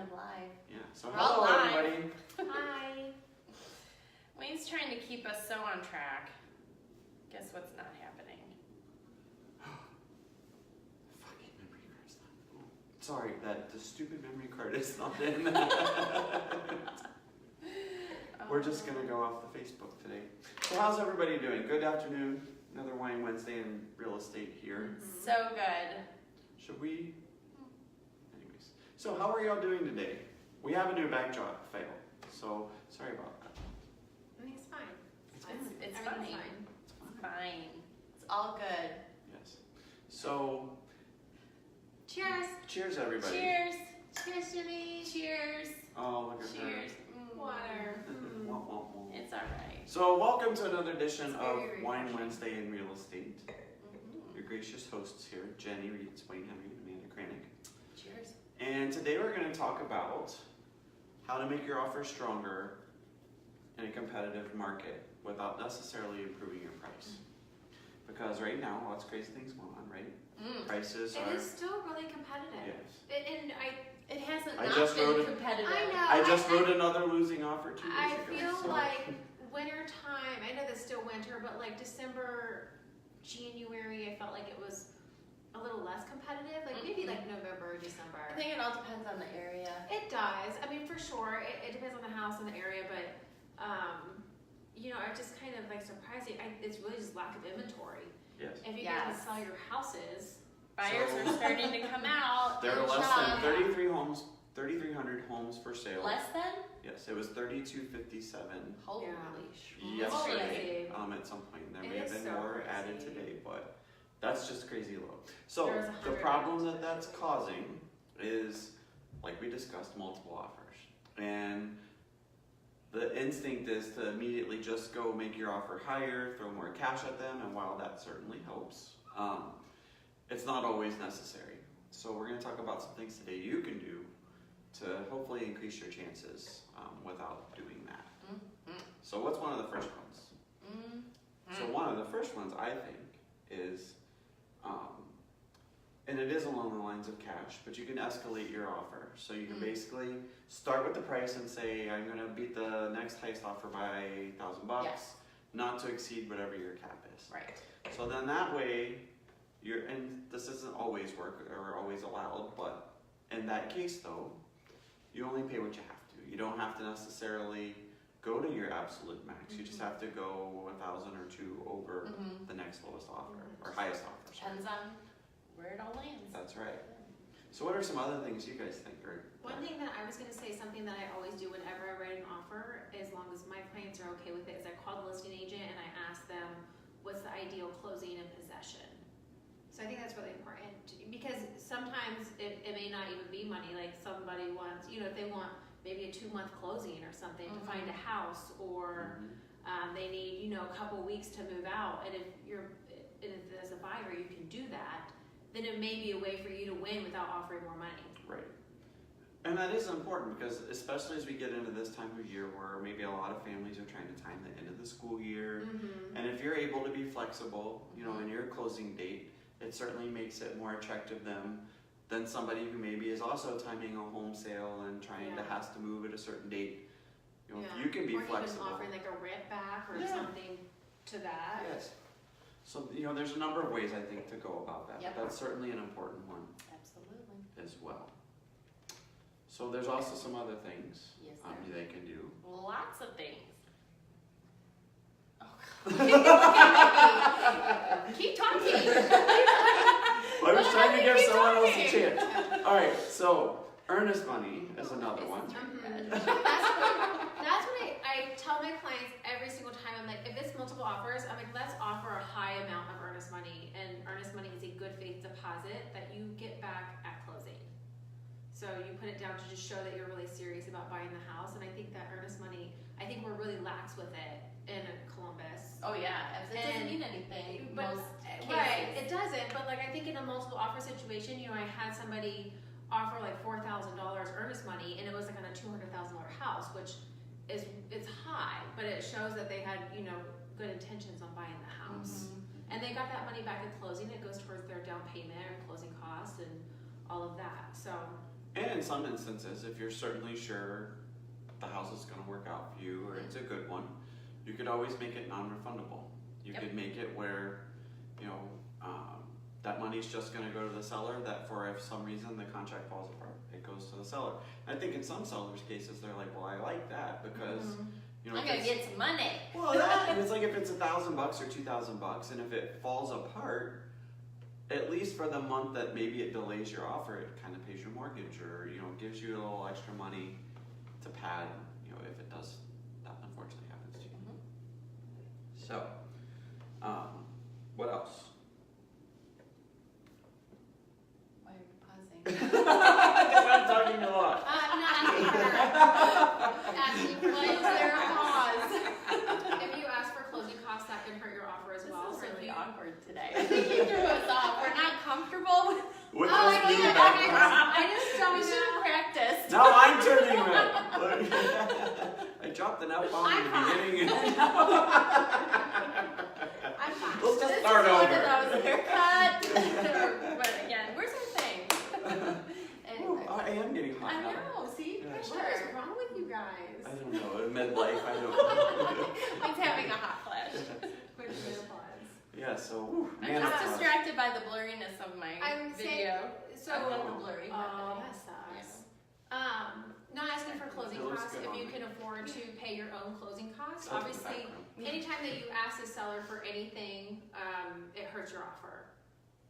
of live. Yeah. So We're all hello live. everybody. Hi. Wayne's trying to keep us so on track. Guess what's not happening? Fucking memory card's not. Oh, sorry, the stupid memory card is not in. We're just gonna go off the Facebook today. So how's everybody doing? Good afternoon. Another Wine Wednesday in real estate here. So good. Should we? Anyways. So how are y'all doing today? We have a new backdrop fail. So sorry about that. I think it's fine. It's Everything's fine. fine. Fine. It's all good. Yes. So Cheers. cheers everybody. Cheers. Cheers, Jimmy. Cheers. Oh look at Cheers. Water. her. Wah, wah, wah. It's all right. So welcome to another edition It's of very Wine refreshing. Wednesday in Real Estate. Mhm. Your gracious hosts here, Jenny Reeds, Wayne Henry, and Amanda Kranick. Cheers. And today we're going to talk about how to make your offer stronger in a competitive market without necessarily improving your price. Because right now, lots of crazy things going on, right? Mm. Prices It are. is still really competitive. Yes. And It hasn't I not just been wrote it. competitive. I know. I just wrote another losing offer 2 days I ago. feel so- like winter time, I know that's still winter, but like December, January, I felt like it was a little less competitive. Like maybe like November, December. I think it all depends on the area. It does. I mean, for sure, it depends on the house and the area, but you know, I just kind of like surprising. It's really just lack of inventory. Yes. If you Yes. guys sell your houses, Buyers So- are starting to come out. There are and less shop. than 3,300 homes for sale. Less than? Yes, it was 3,257 Holy Yeah. yesterday. Crazy. At some point, there It may have is been so more added crazy. today, but that's just crazy low. So There was the 100 problem added that's today. causing is, like we discussed, multiple offers, and the instinct is to immediately just go make your offer higher, throw more cash at them, and while that certainly helps, it's not always necessary. So we're going to talk about some things today you can do to hopefully increase your chances without doing that. Mm-hmm. So what's one of the first ones? So one of the first ones I think is, and it is along the lines of cash, but you can escalate your offer. So you can basically start with the price and say, I'm going to beat the next highest offer by $1,000, Yes. not to exceed whatever your cap is. Right. So then that way, and this doesn't always work or always allowed, but in that case though, you only pay what you have to. You don't have to necessarily go to your absolute max. You just have to go 1,000 or 2 over Mm-hmm. the next lowest offer or highest offer. sorry. Depends on where it all lands. That's right. So what are some other things you guys think are? one thing that I was going to say, something that I always do whenever I write an offer, as long as my clients are okay with it, is I call the listing agent and I ask them, what's the ideal closing and possession? So I think that's really important because sometimes it may not even be money. Like somebody wants, you know, if they want maybe a 2-month closing or something to find a house, or they need, you know, a couple weeks to move out. And if as a buyer you can do that, then it may be a way for you to win without offering more money. Right. And that is important because especially as we get into this time of year where maybe a lot of families are trying to time the end of the school year. And if you're able to be flexible, you know, in your closing date, it certainly makes it more attractive than somebody who maybe is also timing a home sale and trying to has to move at a certain date. You know, if you can be or flexible. even offering like a rent back or Yeah. something to that. Yes. So, you know, there's a number of ways I think to go about that. Yep. But that's certainly an important one Absolutely. as well. So there's also some other things Yes, they can do. Lots of things. Keep talking. I was trying to give Keep someone else a talking. chance. All right, so earnest money is another one. That's what I tell my clients every single time. I'm like, if it's multiple offers, I'm like, let's offer a high amount of earnest money. And earnest money is a good faith deposit that you get back at closing. So you put it down to just show that you're really serious about buying the house. And I think that earnest money, I think we're really lax with it in Columbus. Oh yeah, it doesn't And- mean anything. But, Most right, cases. it doesn't. But like I think in a multiple offer situation, you know, I had somebody offer like $4,000 earnest money, and it was like on a $200,000 house, which is it's high, but it shows that they had, you know, good intentions on buying the house. And they got that money back at closing. It goes towards their down payment and closing costs and all of that. So And in some instances, if you're certainly sure the house is gonna work out for you or it's a good one, you could always make it non-refundable. You Yep. could make it where, you know, that money's just gonna go to the seller, that for if some reason the contract falls apart, it goes to the seller. I think in some sellers' cases, they're like, well, I like that because, you know, I'm if gonna it's- get some money. well, that, and it's like if it's $1,000 or $2,000, and if it falls apart, at least for the month that maybe it delays your offer, it kind of pays your mortgage, or you know, gives you a little extra money to pad, you know, if it does, that unfortunately happens to you. So, what else? Why are you pausing? Because I'm talking a lot. I'm not asking for Why is there a pause? If you ask for closing costs, that can hurt your offer as This well. is So if really you- awkward today. I think you threw us off. We're not comfortable. With Oh, this I new get it. background. I just don't We should have know. practiced. Now I'm turning red. I dropped an F-bomb in I'm the fine. beginning. I'm fine. Let's just This start is over. one of those haircut. But again, where's our thing? Ooh, Anyway. I am getting hot I now. know, see? Yeah. What is Pressure. wrong with you guys? I don't know, in midlife, I don't know. He's having a hot flash. Quick menopause. Yeah, so, whew, I'm man, just that's distracted by the blurriness of my I'm saying- video. So, I love the blurry oh, happening. that sucks. Not asking for closing It looks costs good if on you me. can afford to pay your own closing costs. That's the Obviously, background. anytime that you ask the seller for anything, it hurts your offer.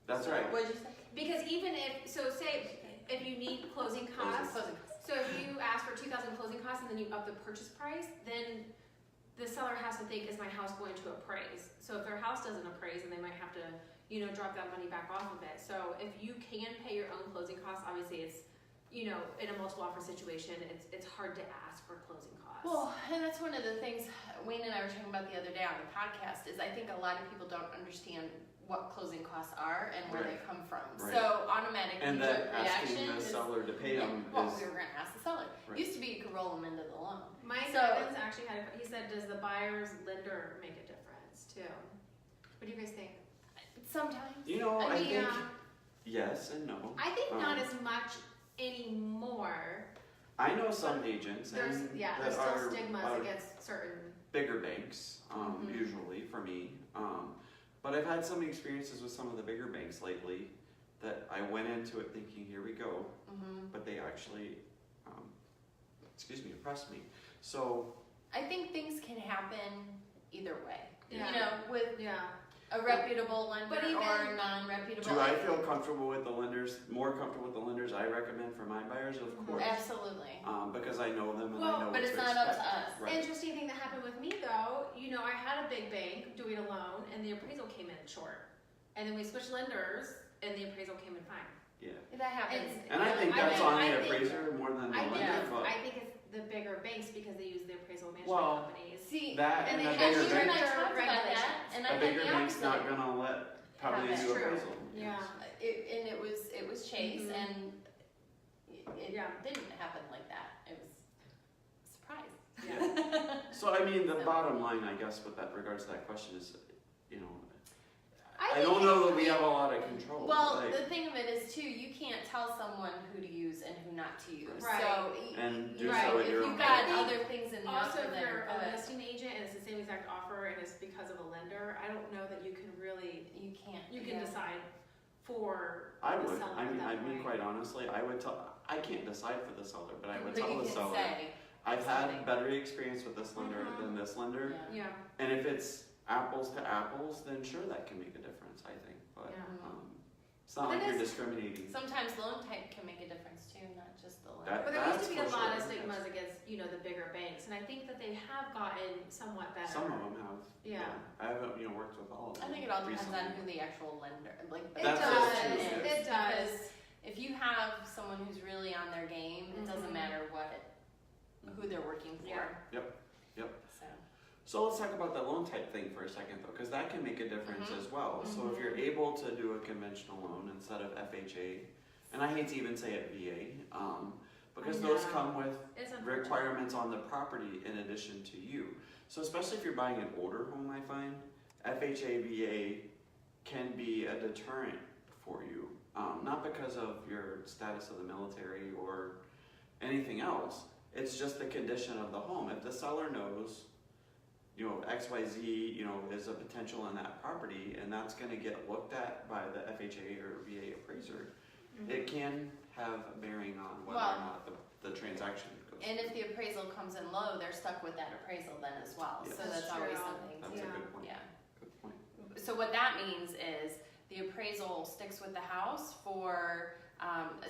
That's right. What'd you say? Because even if, so say, if you need closing costs, Closing costs. so if you ask for 2,000 closing costs and then you up the purchase price, then the seller has to think, is my house going to appraise? So if their house doesn't appraise, then they might have to, you know, drop that money back off of it. So if you can pay your own closing costs, obviously it's, you know, in a multiple offer situation, it's hard to ask for closing costs. Well, and that's one of the things Wayne and I were talking about the other day on the podcast is I think a lot of people don't understand what closing costs are and where they come from. Right. So automatic And knee-jerk then asking reaction the is, seller to pay them well, is, we were gonna ask the seller. Right. Used to be you could roll them into the loan. Mike So- Evans actually had, he said, does the buyer's lender make a difference too? What do you guys think? Sometimes. you know, I think Yeah. yes and no. I think not Um, as much anymore. I know some agents There's, and yeah, that there's are still stigmas against certain, bigger banks, Mhm. usually for me. But I've had some experiences with some of the bigger banks lately that I went into it thinking, here we go, Mm-hmm. but they actually, impressed me. So, I think things can happen either way. Yeah. You know, with yeah. a reputable lender But even- or a non-reputable. do I feel comfortable with the lenders, more comfortable with the lenders I recommend for my buyers? Of Mhm. course. Absolutely. Because I know them and Well, I know but what it's to not up to expect. us. Right. Interesting thing that happened with me though, you know, I had a big bank doing a loan and the appraisal came in short. And then we switched lenders and the appraisal came in fine. Yeah. That happens. And I think I that's think- on I the think- appraiser more than the I think, lender, it's, but I think it's the bigger banks because they use the appraisal management Well, companies. See, that and and they a have bigger you and I bank, talked about that, regulations. and I a had bigger the bank's not opposite. gonna let probably That's do true. appraisal. Yeah. And it was Chase, Mhm. and it Yeah. didn't happen like that. It was a surprise. Yeah. So I mean, the So- bottom line, I guess, with that regards to that question is, you know, I I don't think know it- that we have a lot of control. Well, like, the thing of it is too, you can't tell someone who to use and who not to use. Right. So, And do so if at your you've own got pace. other things in the Also, offer if you're there, a but listing agent and it's the same exact offer and it's because of a lender, I don't know that you can really, you can't. you can yeah. decide for I the would. seller I at mean, that I mean, point. quite honestly, I would tell. I can't decide for the seller, but I would But tell you the can seller. say, I've something. had better experience with this lender Mhm. than this lender, yeah. Yeah, and if it's apples to apples, then sure that can make a difference. I think, but yeah. it's not But like it you're is- discriminating. Sometimes loan type can make a difference too, not just the loan. That- But there used that's to be a for lot sure, of stigmas yes. against, you know, the bigger banks, and I think that they have gotten somewhat better. Some of them have. Yeah. I haven't, worked with all of them. I think it all depends on recently. who the actual lender, like the It That's does, just true, is. it does. Because if you have someone who's really on their game, it doesn't Mhm. matter who they're working for. Yeah. Yep. So. So let's talk about that loan type thing for a second though, because that can make a difference Mhm. as well. So if you're able to do a conventional loan instead of FHA, and I hate to even say it VA, because those know. come with It's unfortunate. requirements on the property in addition to you. So especially if you're buying an older home, I find FHA, VA can be a deterrent for you not because of your status of the military or anything else. It's just the condition of the home. If the seller knows, you know, XYZ, you know, is a potential in that property, and that's going to get looked at by the FHA or VA appraiser, it can have a bearing on whether or not the transaction goes. And if the appraisal comes in low, they're stuck with that appraisal then as well. Yes. So that's That's always true. something. That's a good point. Yeah. Good point. So what that means is the appraisal sticks with the house for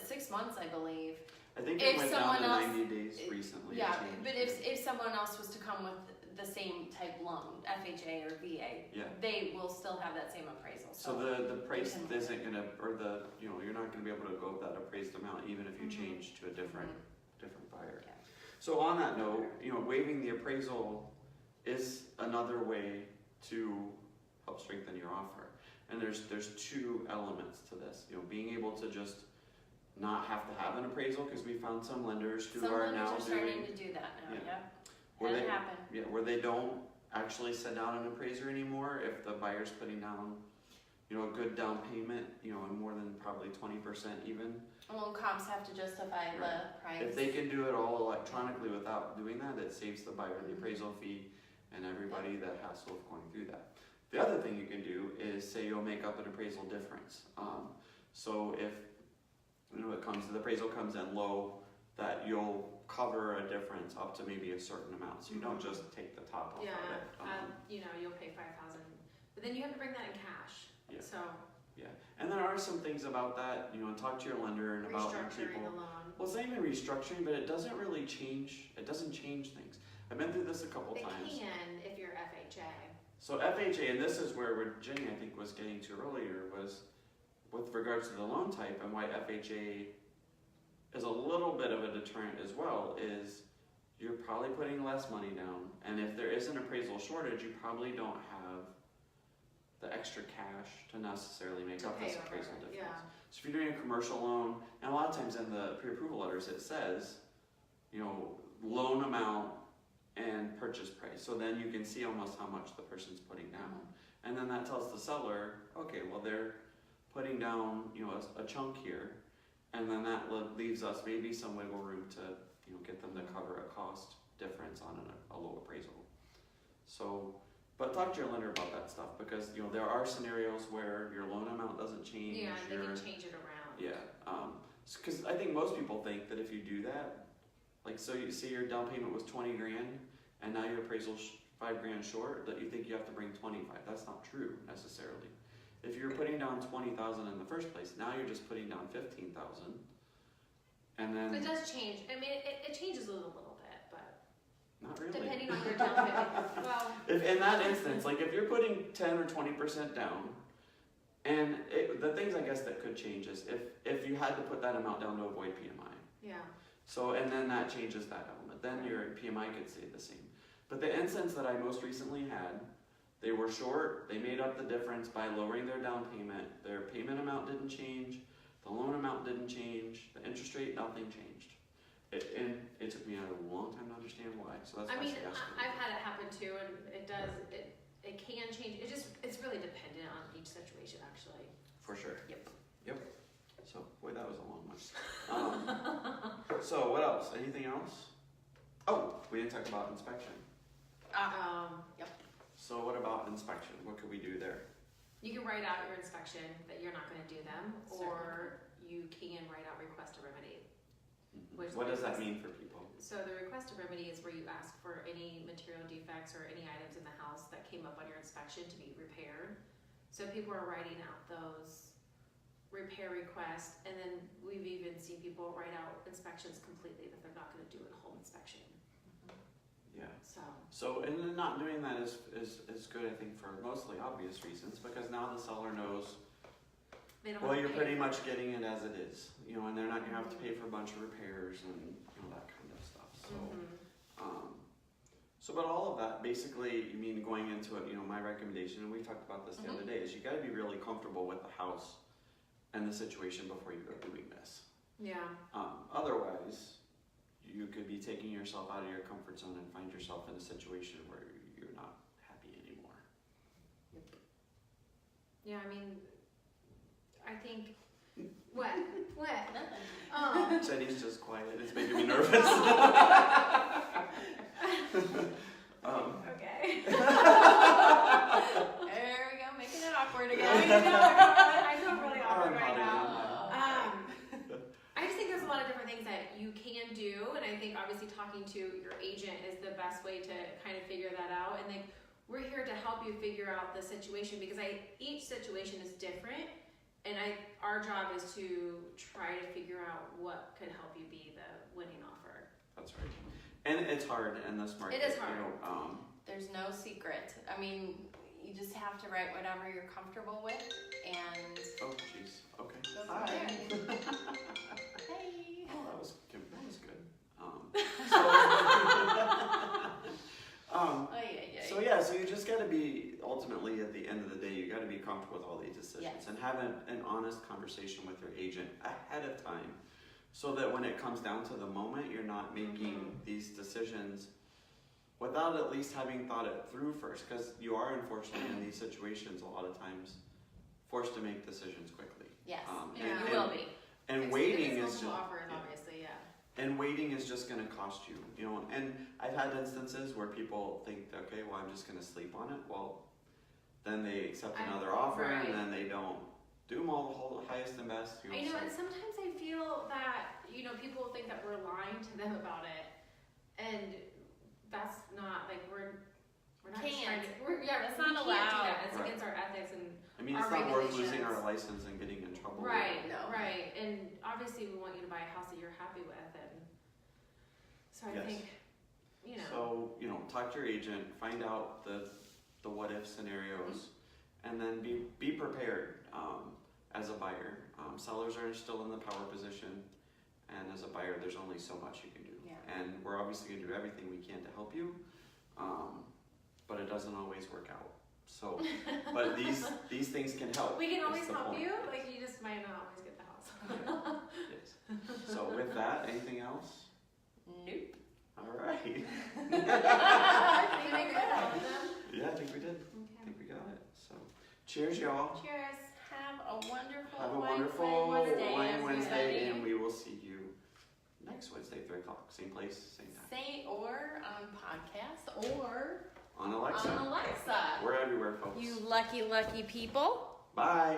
6 months, I believe. I think If it went down someone to else- 90 days recently. Yeah, it changed. but if someone else was to come with the same type loan, FHA or VA, Yeah. they will still have that same appraisal. So the price can- isn't gonna, or the, you know, you're not gonna be able to go with that appraised amount even if you Mhm. change to a different Mhm. buyer. Yeah. So on that note, you know, waiving the appraisal is another way to help strengthen your offer. And there's two elements to this, you know, being able to just not have to have an appraisal, because we found some lenders who Some are lenders now are starting doing, to do that now, Yeah. yeah. where Had it they, happen. yeah, where they don't actually send out an appraiser anymore if the buyer's putting down, you know, a good down payment, you know, and more than probably 20% even. Loan comps have to justify the price. If they can do it all electronically without doing that, it saves the buyer the appraisal fee and everybody the hassle of going through that. The other thing you can do is say you'll make up an appraisal difference. So if, you know, the appraisal comes in low, that you'll cover a difference up to maybe a certain amount. So you don't just take the top off Yeah, of it. you know, you'll pay 5,000, but then you have to bring that in cash. Yeah. So Yeah, and there are some things about that, you know, talk to your lender and about your restructuring people. the loan. Well, it's not even restructuring, but it doesn't really change, it doesn't change things. I've been through this a couple It times. can if you're FHA. So FHA, and this is where Jenny, I think, was getting to earlier, was with regards to the loan type and why FHA is a little bit of a deterrent as well, is you're probably putting less money down, and if there is an appraisal shortage, you probably don't have the extra cash to necessarily make To up pay this over, appraisal difference. yeah. So if you're doing a commercial loan, and a lot of times in the pre-approval letters it says, you know, loan amount and purchase price. So then you can see almost how much the person's putting down. And then that tells the seller, okay, well they're putting down, you know, a chunk here, and then that leaves us maybe some wiggle room to, you know, get them to cover a cost difference on a low appraisal. So, but talk to your lender about that stuff, because, you know, there are scenarios where your loan amount doesn't change. Yeah, they your- can change it around. Yeah, because I think most people think that if you do that, like, so you see your down payment was 20 grand, and now your appraisal's 5 grand short, that you think you have to bring 25. That's not true necessarily. If you're putting down 20,000 in the first place, now you're just putting down 15,000, and then It does change. I mean, it changes a little bit, but not really. depending on your down payment. Well, If in that instance, like if you're putting 10 or 20% down, and the things I guess that could change is if you had to put that amount down to avoid PMI. yeah. So, and then that changes that element. Then your PMI could stay the same. But the instance that I most recently had, they were short, they made up the difference by lowering their down payment. Their payment amount didn't change, the loan amount didn't change, the interest rate, nothing changed. And it took me a long time to understand why, so that's why I mean, she asked me. I've had it happen too, and it does, it can change. It's really dependent on each situation, actually. For sure. Yep. So, boy, that was a long one. So, what else? Anything else? Oh, we didn't talk about inspection. Yep. So, what about inspection? What could we do there? You can write out your inspection that you're not gonna do them, or you can write out request a remedy. Which What does that is- mean for people? So the request a remedy is where you ask for any material defects or any items in the house that came up on your inspection to be repaired. So people are writing out those repair requests, and then we've even seen people write out inspections completely that they're not gonna do a home inspection, Yeah. so. So, and then not doing that is good, I think, for mostly obvious reasons, because now the seller knows, They don't well, have to you're pay pretty for much it. getting it as it is, you know, and they're not gonna have to pay for a bunch of repairs and, you know, that kind of stuff, so. So, but all of that, basically, you mean going into it, you know, my recommendation, and we talked about this the other day, is you gotta be really comfortable with the house and the situation before you go doing this. Yeah, Otherwise, you could be taking yourself out of your comfort zone and find yourself in a situation where you're not happy anymore. yeah, I mean, I think What? What? Nothing. Oh. Jenny's just quiet. It's making me nervous. Okay. There we go, making it awkward I again. feel really awkward right now. Oh. I just think there's a lot of different things that you can do, and I think obviously talking to your agent is the best way to kind of figure that out. And like, we're here to help you figure out the situation because each situation is different, and our job is to try to figure out what could help you be the winning offer. That's right. And it's hard in this market. It is hard. You know, There's no secret. I mean, you just have to write whatever you're comfortable with and oh, jeez. Okay. go from Hi. there. Hey. Oh, that was good. Ay, ay, ay. So yeah, so you just got to be, ultimately at the end of the day, you got to be comfortable with all these decisions Yes. and have an honest conversation with your agent ahead of time, so that when it comes down to the moment, you're not making these decisions without at least having thought it through first, because you are unfortunately in these situations a lot of times forced to make decisions quickly. Yes, Yeah. you will be. And If waiting it's is just, multiple offers, yeah. obviously, yeah. And waiting is just going to cost you, you know. And I've had instances where people think, okay, well, I'm just going to sleep on it. Well, then they accept another offer, right. and then they don't do them all the whole highest and best. You know, I know, so- and sometimes I feel that, people think that we're lying to them about it, and that's not, like, we're not just trying to, That's we not can't do allowed. that, it's Right. against our ethics and, I mean, our it's not worth losing regulations. our license and getting in trouble. right, No. right, and obviously we want you to buy a house that you're happy with, and so I Yes. think, So, talk to your agent, find out the what if scenarios, and then be prepared as a buyer. Sellers are still in the power position, and as a buyer, there's only so much you can do. Yeah. And we're obviously going to do everything we can to help you, but it doesn't always work out. So, but these things can help. we can is always the help point. you, like, you just might not always get the house. Yes. So with that, anything else? Nope. All right. Did I get all of them? Yeah, I think we did. I Okay. think we got it. So, cheers, y'all. Cheers. Have a wonderful Have a Wine wonderful Wednesday, Wine Wednesday, everybody. and we will see you next Wednesday, 3 o'clock. Same place, same time. Or on podcast or On Alexa. on Alexa. We're everywhere, folks. You lucky, lucky people. Bye.